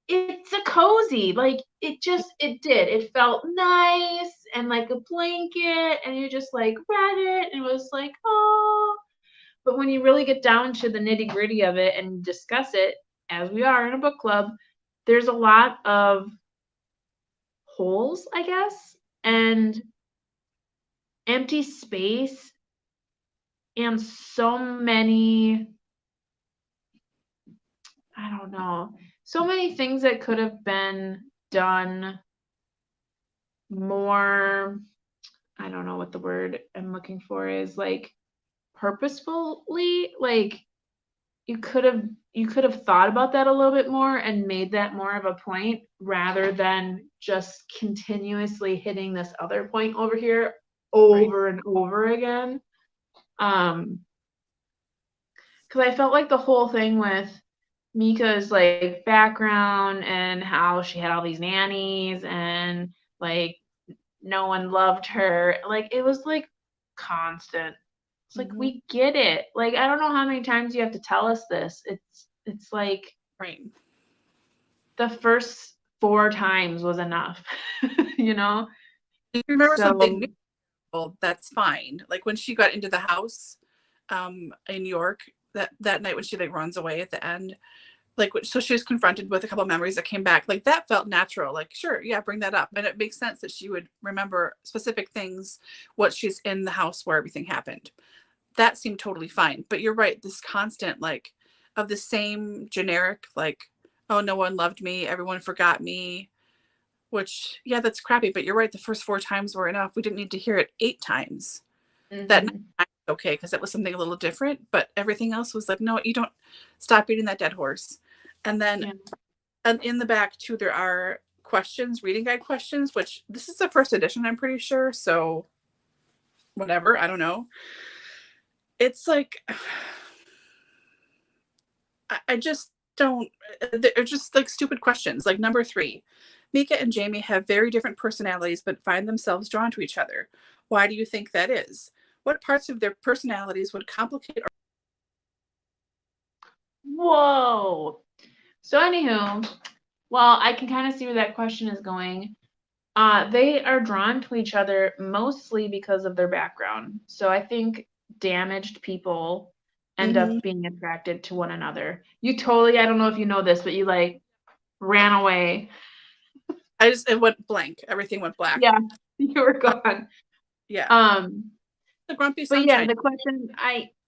it's a cozy. Like it felt nice and like a blanket, and you just like read it and it was like, oh. But when you really get down to the nitty-gritty of it and discuss it, as we are in a book club, there's a lot of holes, I guess, and empty space and so many, I don't know, so many things that could have been done more. I don't know what the word I'm looking for is, like purposefully. Like you could have thought about that a little bit more and made that more of a point rather than just continuously hitting this other point over here over and over again. Because I felt like the whole thing with Mika's like background and how she had all these nannies and like no one loved her, like it was like constant. It's like, we get it. Like, I don't know how many times you have to tell us this. It's like right. the first 4 times was enough, you know? If you remember So something new, well, that's fine. Like when she got into the house in New York that night when she like runs away at the end, like so she was confronted with a couple of memories that came back. Like that felt natural. Like, sure, yeah, bring that up. And it makes sense that she would remember specific things, what she's in the house where everything happened. That seemed totally fine. But you're right, this constant like of the same generic, like, oh, no one loved me, everyone forgot me, which, yeah, that's crappy. But you're right, the first 4 times were enough. We didn't need to hear it 8 times. That okay, because it was something a little different, but everything else was like, no, you don't, stop beating that dead horse. And then and in the back too, there are questions, reading guide questions, which this is the first edition, I'm pretty sure. So whatever, I don't know. It's like, I just don't, they're just like stupid questions. Like number 3, Mika and Jamie have very different personalities, but find themselves drawn to each other. Why do you think that is? What parts of their personalities would complicate or whoa. So anywho, well, I can kind of see where that question is going. They are drawn to each other mostly because of their background. So I think damaged people end up being attracted to one another. You totally, I don't know if you know this, but you like ran away. it went blank. Everything went black. Yeah, you were gone. Yeah. The grumpy But yeah, sunshine. the question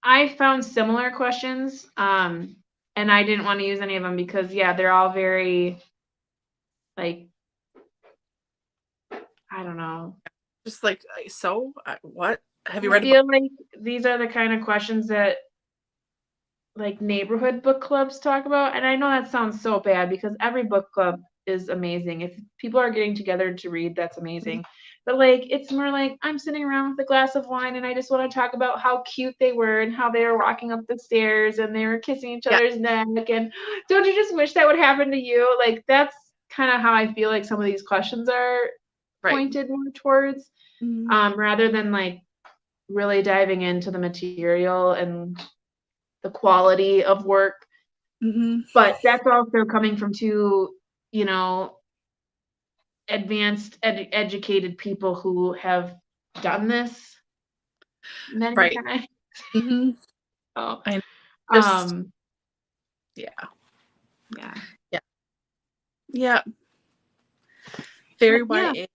I found similar questions, and I didn't want to use any of them because yeah, they're all very like, I don't know. Just like, so what have you I read? feel like these are the kind of questions that like neighborhood book clubs talk about. And I know that sounds so bad because every book club is amazing. If people are getting together to read, that's amazing. But like it's more like I'm sitting around with a glass of wine and I just want to talk about how cute they were and how they were walking up the stairs and they were kissing each Yeah. other's neck. And don't you just wish that would happen to you? Like that's kind of how I feel like some of these questions are Right. pointed more towards, Mm-hmm. rather than like really diving into the material and the quality of work. Mm-hmm. But that's also coming from two, you know, advanced educated people who have done this many Right. times. Mm-hmm. So, I just, um, yeah. yeah, Yeah. Yeah. Very but yeah, YA.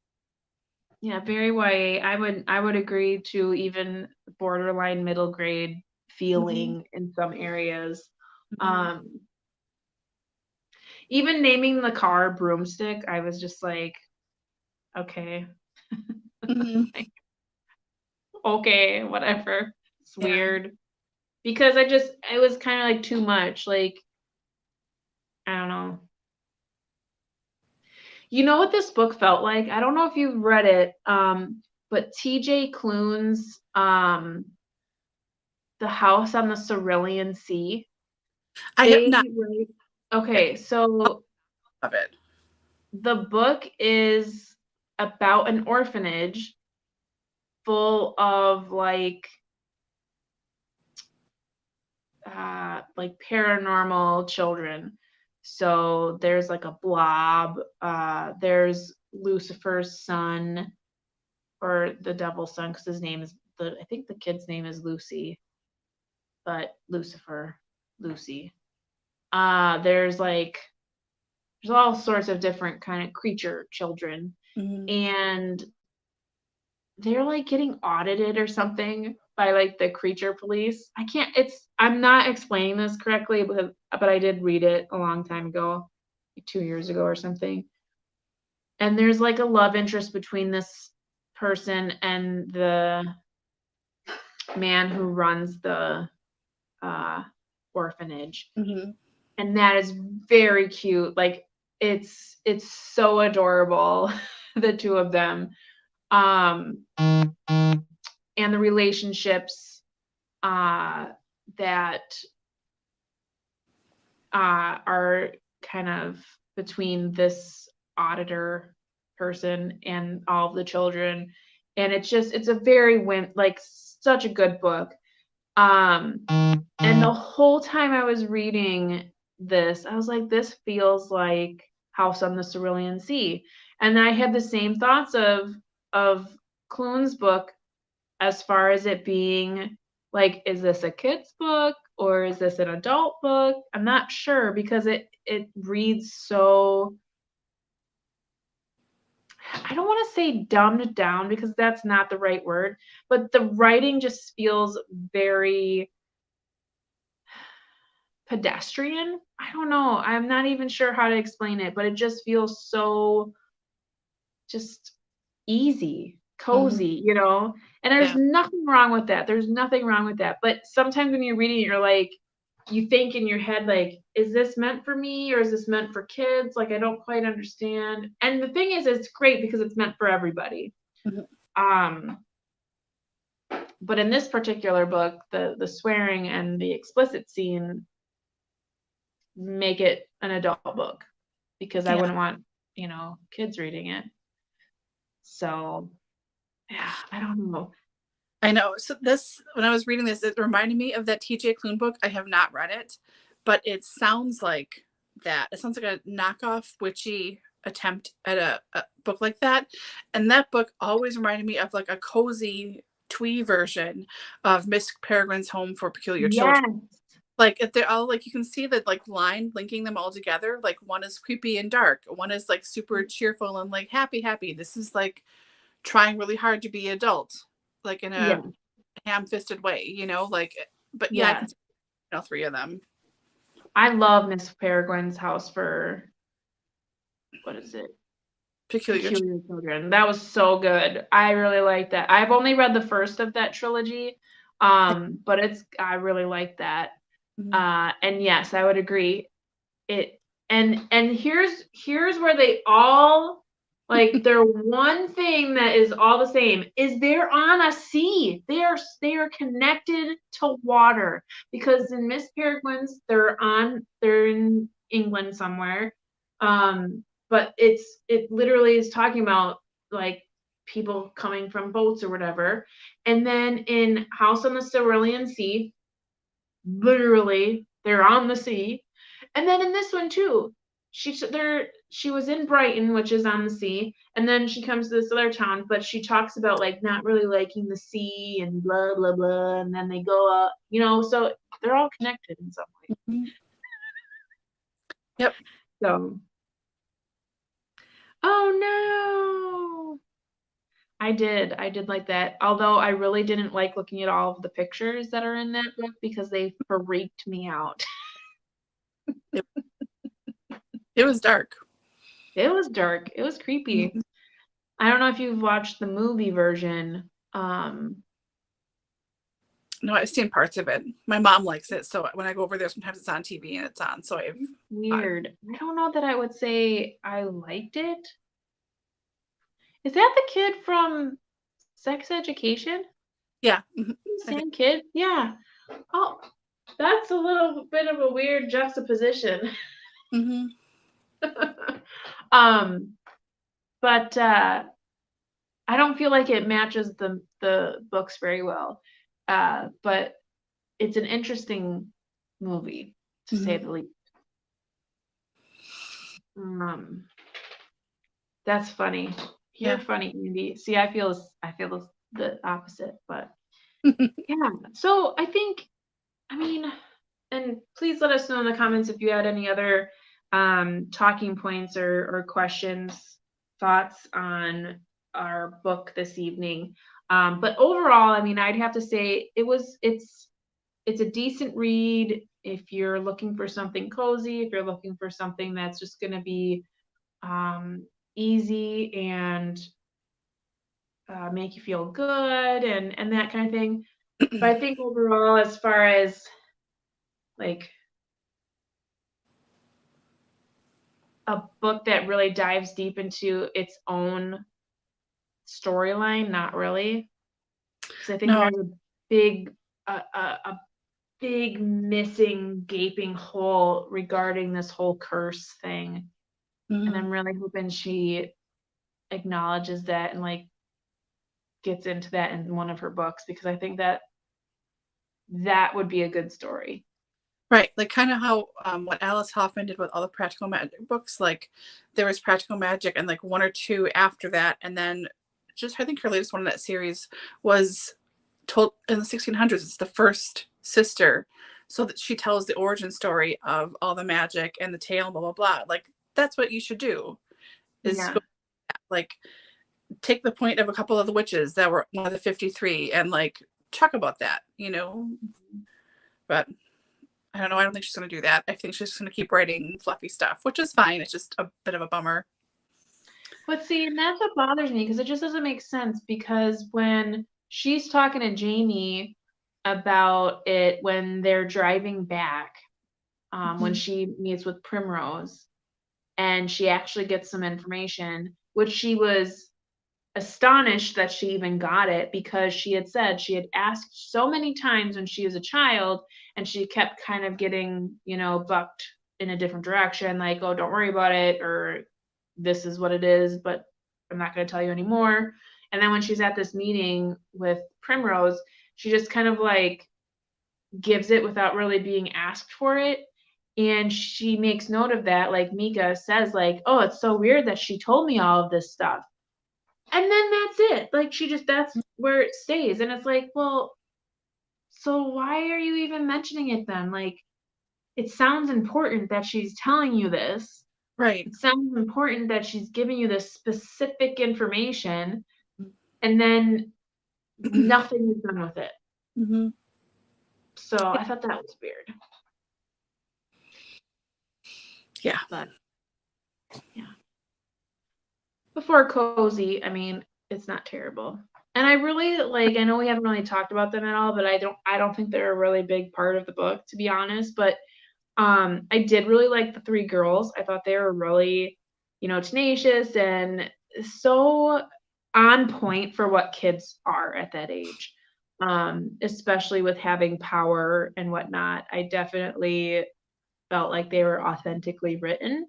yeah, very YA. I would agree to even borderline middle grade Mm-hmm. feeling in some areas. Mm-hmm. Um, even naming the car broomstick, I was just like, okay, Mm-hmm. like, okay, whatever. It's Yeah. weird because it was kind of like too much. Like, I don't know. You know what this book felt like? I don't know if you've read it, but TJ Klune's The House on the Cerulean Sea. I have not They write, okay, so of it. the book is about an orphanage full of like paranormal children. So there's like a blob, there's Lucifer's son, or the devil's son, because his name is I think the kid's name is Lucy, but Lucifer, Lucy. There's like there's all sorts of different kind of creature children, Mm-hmm. and they're like getting audited or something by like the creature police. I'm not explaining this correctly, but I did read it a long time ago, like 2 years ago or something. And there's like a love interest between this person and the man who runs the uh, orphanage, Mm-hmm. and that is very cute. Like it's so adorable, the two of them, and the relationships uh, that are kind of between this auditor person and all of the children. And it's a very like such a good book. And the whole time I was reading this, I was like, this feels like House on the Cerulean Sea. And I had the same thoughts of Clune's book, as far as it being like, is this a kid's book or is this an adult book? I'm not sure because it reads so, I don't want to say dumbed down because that's not the right word, but the writing just feels very pedestrian. I don't know. I'm not even sure how to explain it, but it just feels so just easy, Mm-hmm. cozy, you know? And there's Yeah. nothing wrong with that. There's nothing wrong with that. But sometimes when you're reading it, you're like, you think in your head, like, is this meant for me or is this meant for kids? Like, I don't quite understand. And the thing is, it's great because it's meant for everybody. Mm-hmm. Um, but in this particular book, the swearing and the explicit scene make it an adult book because I Yeah. wouldn't want, kids reading it. So, yeah, I don't know. I know. So this, when I was reading this, it reminded me of that TJ Klune book. I have not read it, but it sounds like that. It sounds like a knockoff witchy attempt at a book like that. And that book always reminded me of like a cozy twee version of Miss Peregrine's Home for Peculiar Children. Yes. Like if they're all like, you can see that like line linking them all together. Like one is creepy and dark, one is like super cheerful and like happy. This is like trying really hard to be adult, like in Yeah. a ham-fisted way, like, but yeah, I Yeah. can see all three of them. I love Miss Peregrine's House for, what is it? Peculiar. Peculiar Children. That was so good. I really like that. I've only read the first of that trilogy, but I really like that. And yes, I would agree. It and here's where they all like their one thing that is all the same is they're on a sea. They are connected to water because in Miss Peregrine's they're in England somewhere. But it literally is talking about like people coming from boats or whatever. And then in House on the Cerulean Sea, literally they're on the sea. And then in this one too, she was in Brighton, which is on the sea, and then she comes to this other town, but she talks about like not really liking the sea and blah blah blah, and then they go up, so they're all connected in some way. Yep. So, oh no. I did like that. Although I really didn't like looking at all of the pictures that are in that book because they freaked me out. It was dark. It was dark. It was creepy. Mm-hmm. I don't know if you've watched the movie version. No, I've seen parts of it. My mom likes it, so when I go over there, sometimes it's on TV and it's on. So I've weird. I don't know that I would say I liked it. Is that the kid from Sex Education? Yeah. Same kid? Yeah. Oh, that's a little bit of a weird juxtaposition. Mm-hmm. But I don't feel like it matches the books very well. But it's an interesting movie, to say the least. That's funny. You're funny, Andy. See, I feel the opposite, but yeah. So I think, and please let us know in the comments if you had any other talking points or questions, thoughts on our book this evening. But overall, I'd have to say it's a decent read if you're looking for something cozy, if you're looking for something that's just going to be easy and make you feel good and that kind of thing. But I think overall, as far as like a book that really dives deep into its own storyline, not really. Because I think there's a big missing gaping hole regarding this whole curse thing. And I'm really hoping she acknowledges that and like gets into that in one of her books, because I think that would be a good story. Right, like kind of how what Alice Hoffman did with all the practical magic books. Like there was practical magic and like one or two after that, and then just I think her latest one in that series was told in the 1600s. It's the first sister, so that she tells the origin story of all the magic and the tale, blah blah blah. Like that's what you should do. Like take the point of a couple of the witches that were one of the 53 and like talk about that, But I don't know. I don't think she's going to do that. I think she's going to keep writing fluffy stuff, which is fine. It's just a bit of a bummer. But see, and that's what bothers me, because it just doesn't make sense, because when she's talking to Jamie about it when they're driving back, when she meets with Primrose, and she actually gets some information, which she was astonished that she even got it, because she had said she had asked so many times when she was a child, and she kept kind of getting, bucked in a different direction, like, oh, don't worry about it, or this is what it is, but I'm not going to tell you anymore. And then when she's at this meeting with Primrose, she just kind of like gives it without really being asked for it. And she makes note of that, like Mika says, like, oh, it's so weird that she told me all of this stuff. And then that's it. Like, that's where it stays. And it's like, well, so why are you even mentioning it then? Like, it sounds important that she's telling you this. Right. It sounds important that she's giving you this specific information, and then nothing is done with it. So I thought that was weird. Yeah. But, yeah. Before cozy, it's not terrible. And I really I know we haven't really talked about them at all, but I don't think they're a really big part of the book, to be honest. But I did really like the three girls. I thought they were really, tenacious and so on point for what kids are at that age. Especially with having power and whatnot. I definitely felt like they were authentically written.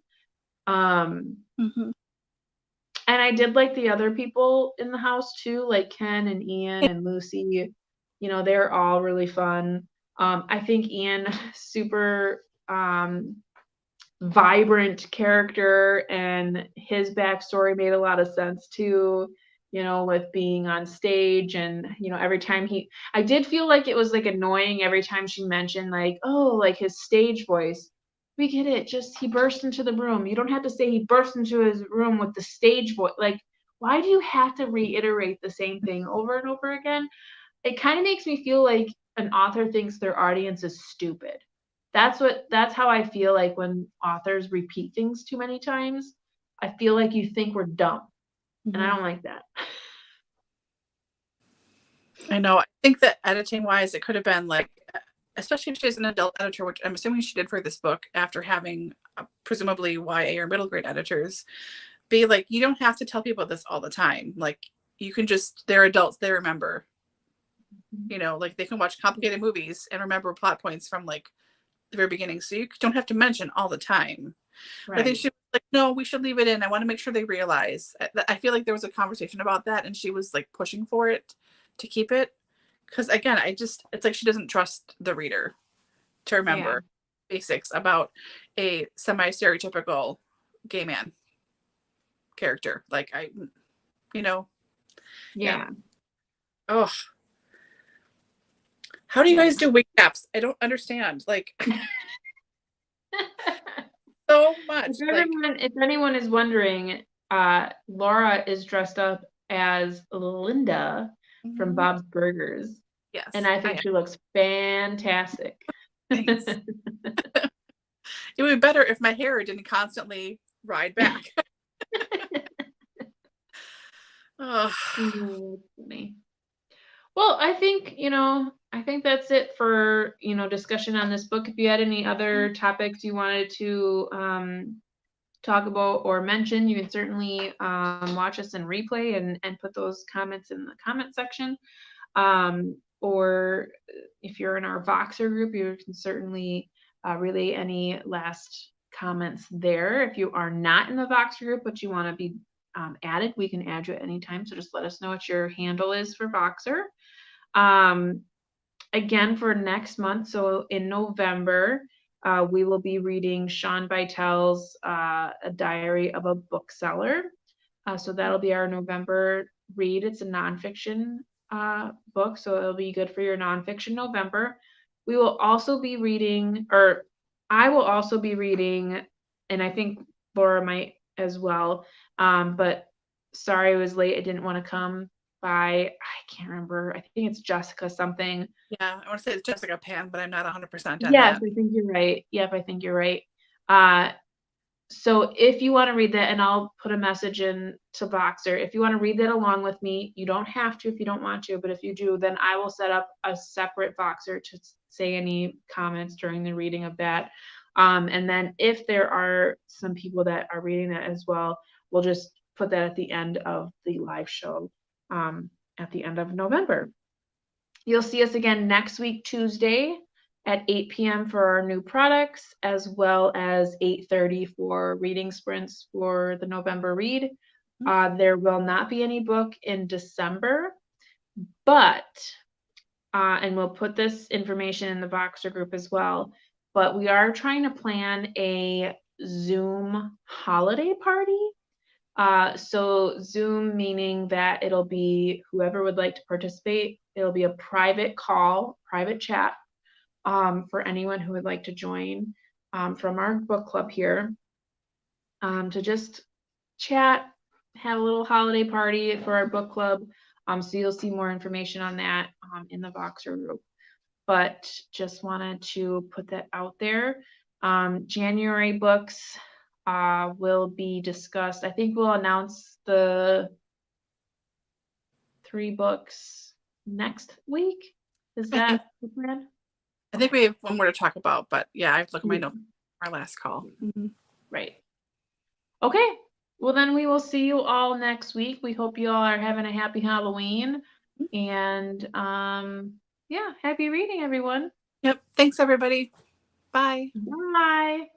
Mm-hmm. And I did like the other people in the house too, like Ken and Ian and Lucy. They're all really fun. I think Ian, super vibrant character, and his backstory made a lot of sense too, with being on stage. And, every time I did feel like it was annoying every time she mentioned his stage voice. We get it. Just he burst into the room. You don't have to say he burst into his room with the stage voice. Why do you have to reiterate the same thing over and over again? It kind of makes me feel like an author thinks their audience is stupid. That's how I feel like when authors repeat things too many times. I feel like you think we're dumb. And I don't like that. I know. I think that editing wise, it could have been especially if she's an adult editor, which I'm assuming she did for this book after having presumably YA or middle grade editors, be you don't have to tell people this all the time. You can just, they're adults, they remember. They can watch complicated movies and remember plot points from the very beginning. So you don't have to mention all the time. Right. I think she was no, we should leave it in. I want to make sure they realize. I feel like there was a conversation about that, and she was pushing for it to keep it. Because again, it's she doesn't trust the reader to remember basics about a semi-stereotypical gay man character. Yeah. Oh, how do you guys do recaps? I don't understand. So much. If anyone is wondering, Laura is dressed up as Linda from Bob's Burgers. Yes. And I think she looks fantastic. Thanks. It would be better if my hair didn't constantly ride back. Oh, funny. Well, I think that's it for, discussion on this book. If you had any other topics you wanted to talk about or mention, you can certainly watch us in replay and put those comments in the comment section. Or if you're in our Voxer group, you can certainly relay any last comments there. If you are not in the Voxer group, but you want to be added, we can add you at any time. So just let us know what your handle is for Voxer. Again, for next month, so in November, we will be reading Sean Beitel's A Diary of a Bookseller. So that'll be our November read. It's a nonfiction book, so it'll be good for your nonfiction November. We will also be reading, or I will also be reading, and I think Laura might as well, but Sorry I Was Late, I Didn't Want to Come by, I can't remember, I think it's Jessica something. Yeah, I want to say it's Jessica Pan, but I'm not 100% on that. Yes, I think you're right. Yep, I think you're right. So if you want to read that, and I'll put a message in to Voxer, if you want to read that along with me, you don't have to if you don't want to, but if you do, then I will set up a separate Voxer to say any comments during the reading of that. And then if there are some people that are reading that as well, we'll just put that at the end of the live show at the end of November. You'll see us again next week, Tuesday, at 8 p.m. for our new products, as well as 8:30 for reading sprints for the November read. There will not be any book in December, but, and we'll put this information in the Voxer group as well, but we are trying to plan a Zoom holiday party. So Zoom meaning that it'll be whoever would like to participate. It'll be a private call, private chat for anyone who would like to join from our book club here to just chat, have a little holiday party for our book club. So you'll see more information on that in the Voxer group. But just wanted to put that out there. January books will be discussed. I think we'll announce the 3 books next week. Is I think- that the plan? I think we have one more to talk about, but yeah, I have to look at my notes from our last call. Right. Okay. Well, then we will see you all next week. We hope you all are having a happy Halloween. And yeah, happy reading, everyone. Yep. Thanks, everybody. Bye. Bye.